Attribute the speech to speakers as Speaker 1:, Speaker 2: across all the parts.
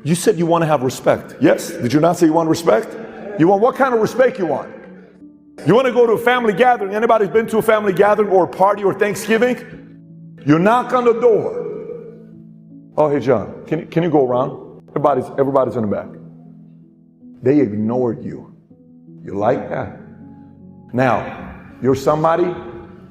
Speaker 1: You said you want to have respect. Yes? Did you not say you want respect? You want, what kind of respect you want? You want to go to a family gathering? Anybody's been to a family gathering or a party or Thanksgiving? You knock on the door. Oh, hey John, can you go around? Everybody's in the back. They ignored you. You like that? Now, you're somebody,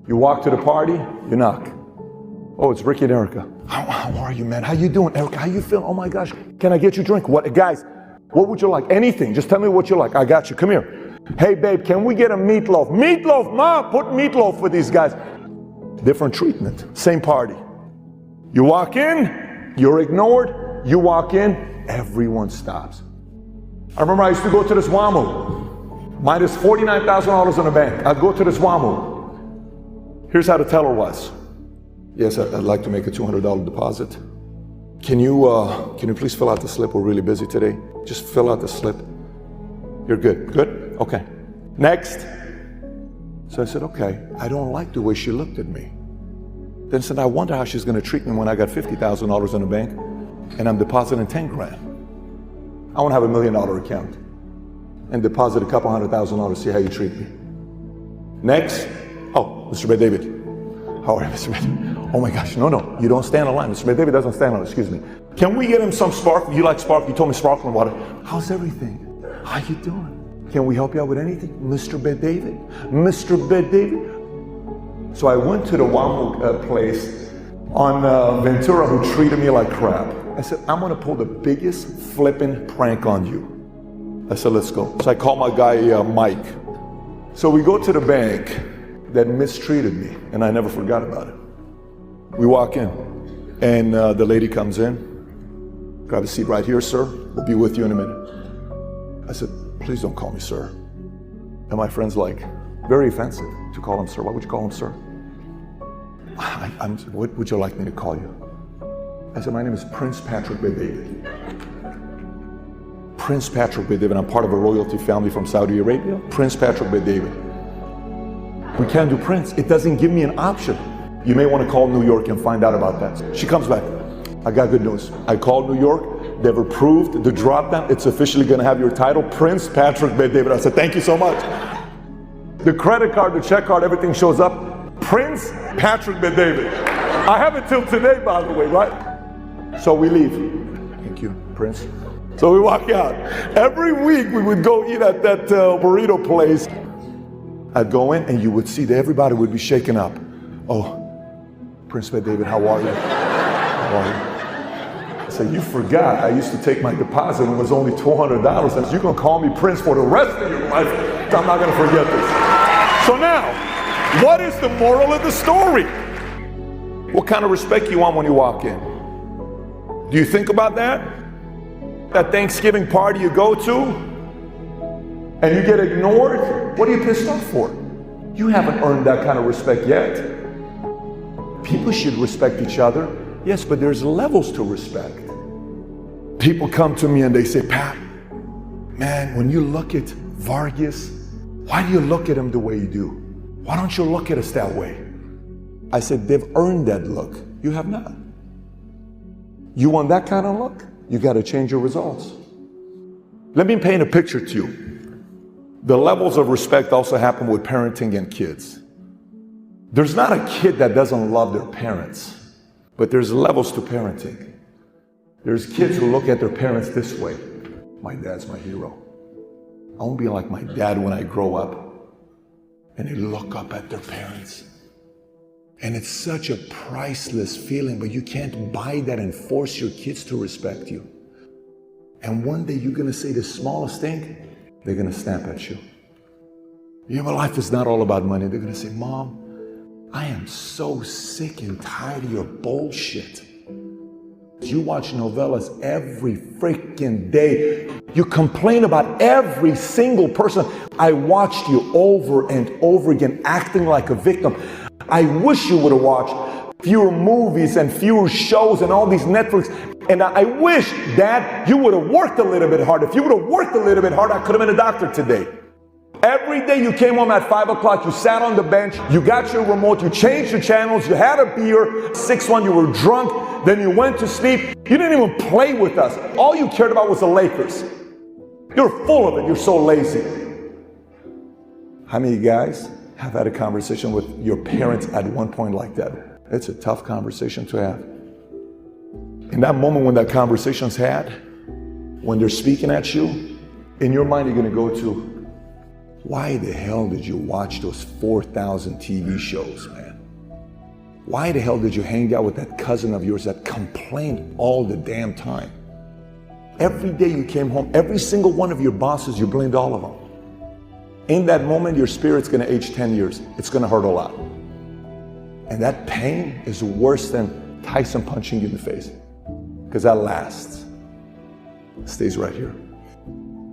Speaker 1: you walk to the party, you knock. Oh, it's Ricky and Erica. How are you, man? How you doing, Erica? How you feeling? Oh my gosh, can I get you a drink? What, guys, what would you like? Anything, just tell me what you like. I got you, come here. Hey babe, can we get a meatloaf? Meatloaf, Mom, put meatloaf for these guys. Different treatment, same party. You walk in, you're ignored. You walk in, everyone stops. I remember I used to go to this WAMU. Minus $49,000 in the bank. I'd go to this WAMU. Here's how the teller was. Yes, I'd like to make a $200 deposit. Can you please fill out the slip? We're really busy today. Just fill out the slip. You're good. Good? Okay. Next. So I said, okay. I don't like the way she looked at me. Then said, I wonder how she's going to treat me when I got $50,000 in the bank and I'm depositing 10 grand. I want to have $1 million account and deposit a couple $100,000, see how you treat me. Next. Oh, Mr. Bay David. How are you, Mr. Bay? Oh my gosh, no, you don't stand in line. Mr. Bay David doesn't stand in line, excuse me. Can we get him some sparkling? You like sparkling? You told me sparkling water. How's everything? How you doing? Can we help you out with anything? Mr. Bay David? Mr. Bay David? So I went to the WAMU place on Ventura who treated me like crap. I said, I'm gonna pull the biggest flipping prank on you. I said, let's go. So I called my guy, Mike. So we go to the bank that mistreated me, and I never forgot about it. We walk in, and the lady comes in. Grab a seat right here, sir. We'll be with you in a minute. I said, please don't call me sir. And my friend's like, very offensive to call him sir. Why would you call him sir? What would you like me to call you? I said, my name is Prince Patrick Bay David. Prince Patrick Bay David. I'm part of a royalty family from Saudi Arabia. Prince Patrick Bay David. We can't do Prince. It doesn't give me an option. You may want to call New York and find out about that. She comes back. I got good news. I called New York. They've approved the drop down. It's officially going to have your title, Prince Patrick Bay David. I said, thank you so much. The credit card, the check card, everything shows up. Prince Patrick Bay David. I have it till today, by the way, right? So we leave. Thank you, Prince. So we walk out. Every week we would go eat at that burrito place. I'd go in and you would see that everybody would be shaken up. Oh, Prince Bay David, how are you? How are you? I said, you forgot I used to take my deposit and it was only $200. I said, you're going to call me Prince for the rest of your life. I'm not going to forget this. So now, what is the moral of the story? What kind of respect you want when you walk in? Do you think about that? That Thanksgiving party you go to and you get ignored? What are you pissed off for? You haven't earned that kind of respect yet. People should respect each other. Yes, but there's levels to respect. People come to me and they say, Pat, man, when you look at Vargas, why do you look at him the way you do? Why don't you look at us that way? I said, they've earned that look. You have not. You want that kind of look? You got to change your results. Let me paint a picture to you. The levels of respect also happen with parenting and kids. There's not a kid that doesn't love their parents, but there's levels to parenting. There's kids who look at their parents this way. My dad's my hero. I won't be like my dad when I grow up. And they look up at their parents. And it's such a priceless feeling, but you can't buy that and force your kids to respect you. And one day you're going to say the smallest thing, they're going to snap at you. Your life is not all about money. They're going to say, Mom, I am so sick and tired of your bullshit. You watch novellas every freaking day. You complain about every single person. I watched you over and over again acting like a victim. I wish you would have watched fewer movies and fewer shows and all these Netflix. And I wish, Dad, you would have worked a little bit harder. If you would have worked a little bit harder, I could have been a doctor today. Every day you came home at 5 o'clock, you sat on the bench, you got your remote, you changed your channels, you had a beer, 6-1, you were drunk, then you went to sleep. You didn't even play with us. All you cared about was the Lakers. You're full of it, you're so lazy. How many guys have had a conversation with your parents at one point like that? It's a tough conversation to have. In that moment when that conversation's had, when they're speaking at you, in your mind you're gonna go to, why the hell did you watch those 4,000 TV shows, man? Why the hell did you hang out with that cousin of yours that complained all the damn time? Every day you came home, every single one of your bosses, you blamed all of them. In that moment, your spirit's gonna age 10 years. It's gonna hurt a lot. And that pain is worse than Tyson punching you in the face, because that lasts. It stays right here.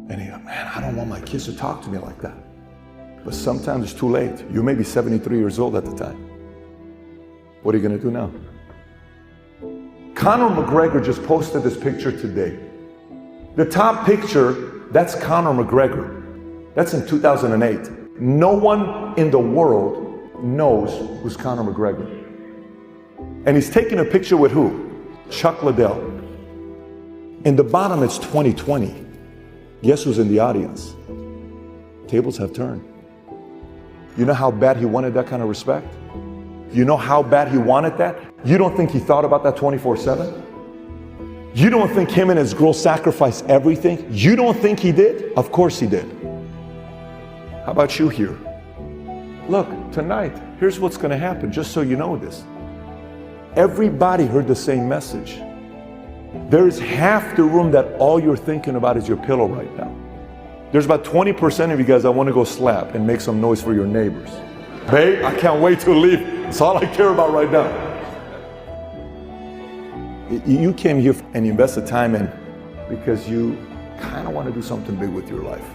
Speaker 1: And you go, man, I don't want my kids to talk to me like that. But sometimes it's too late. You may be 73 years old at the time. What are you gonna do now? Conor McGregor just posted this picture today. The top picture, that's Conor McGregor. That's in 2008. No one in the world knows who's Conor McGregor. And he's taking a picture with who? Chuck Liddell. In the bottom, it's 2020. Guess who's in the audience? Tables have turned. You know how bad he wanted that kind of respect? You know how bad he wanted that? You don't think he thought about that 24/7? You don't think him and his girl sacrificed everything? You don't think he did? Of course he did. How about you here? Look, tonight, here's what's going to happen, just so you know this. Everybody heard the same message. There's half the room that all you're thinking about is your pillow right now. There's about 20% of you guys that want to go slap and make some noise for your neighbors. Babe, I can't wait to leave. That's all I care about right now. You came here and you invested time in because you kind of want to do something big with your life.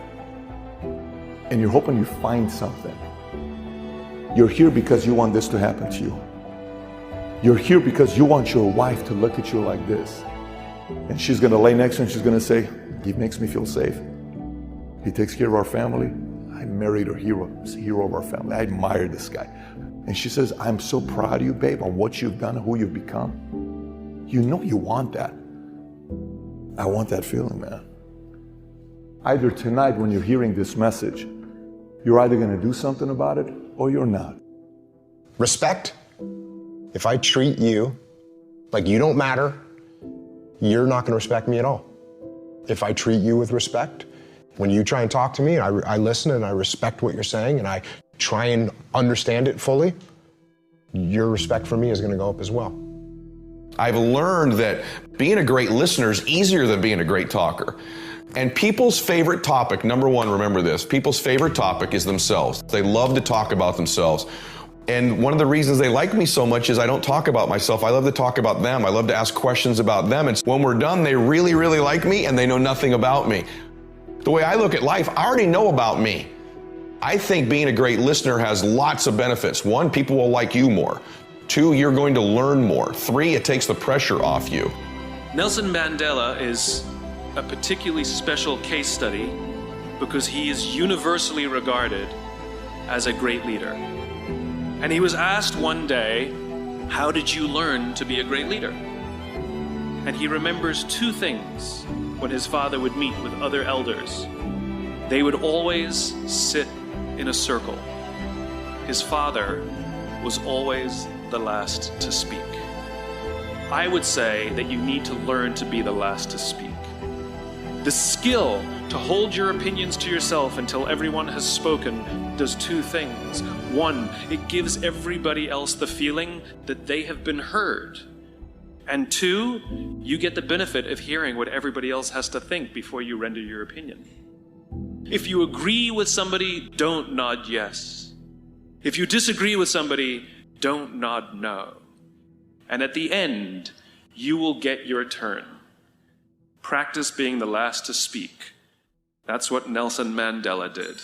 Speaker 1: And you're hoping you find something. You're here because you want this to happen to you. You're here because you want your wife to look at you like this. And she's going to lay next to him and she's going to say, he makes me feel safe. He takes care of our family. I married a hero. He's the hero of our family. I admire this guy. And she says, I'm so proud of you, babe, on what you've done and who you've become. You know you want that. I want that feeling, man. Either tonight when you're hearing this message, you're either going to do something about it or you're not.
Speaker 2: Respect. If I treat you like you don't matter, you're not going to respect me at all. If I treat you with respect, when you try and talk to me, I listen and I respect what you're saying and I try and understand it fully, your respect for me is going to go up as well.
Speaker 3: I've learned that being a great listener is easier than being a great talker. And people's favorite topic, number one, remember this, people's favorite topic is themselves. They love to talk about themselves. And one of the reasons they like me so much is I don't talk about myself. I love to talk about them. I love to ask questions about them. And when we're done, they really, really like me and they know nothing about me. The way I look at life, I already know about me. I think being a great listener has lots of benefits. One, people will like you more. Two, you're going to learn more. Three, it takes the pressure off you.
Speaker 4: Nelson Mandela is a particularly special case study because he is universally regarded as a great leader. And he was asked one day, how did you learn to be a great leader? And he remembers two things when his father would meet with other elders. They would always sit in a circle. His father was always the last to speak. I would say that you need to learn to be the last to speak. The skill to hold your opinions to yourself until everyone has spoken does two things. One, it gives everybody else the feeling that they have been heard. And two, you get the benefit of hearing what everybody else has to think before you render your opinion. If you agree with somebody, don't nod yes. If you disagree with somebody, don't nod no. And at the end, you will get your turn. Practice being the last to speak. That's what Nelson Mandela did.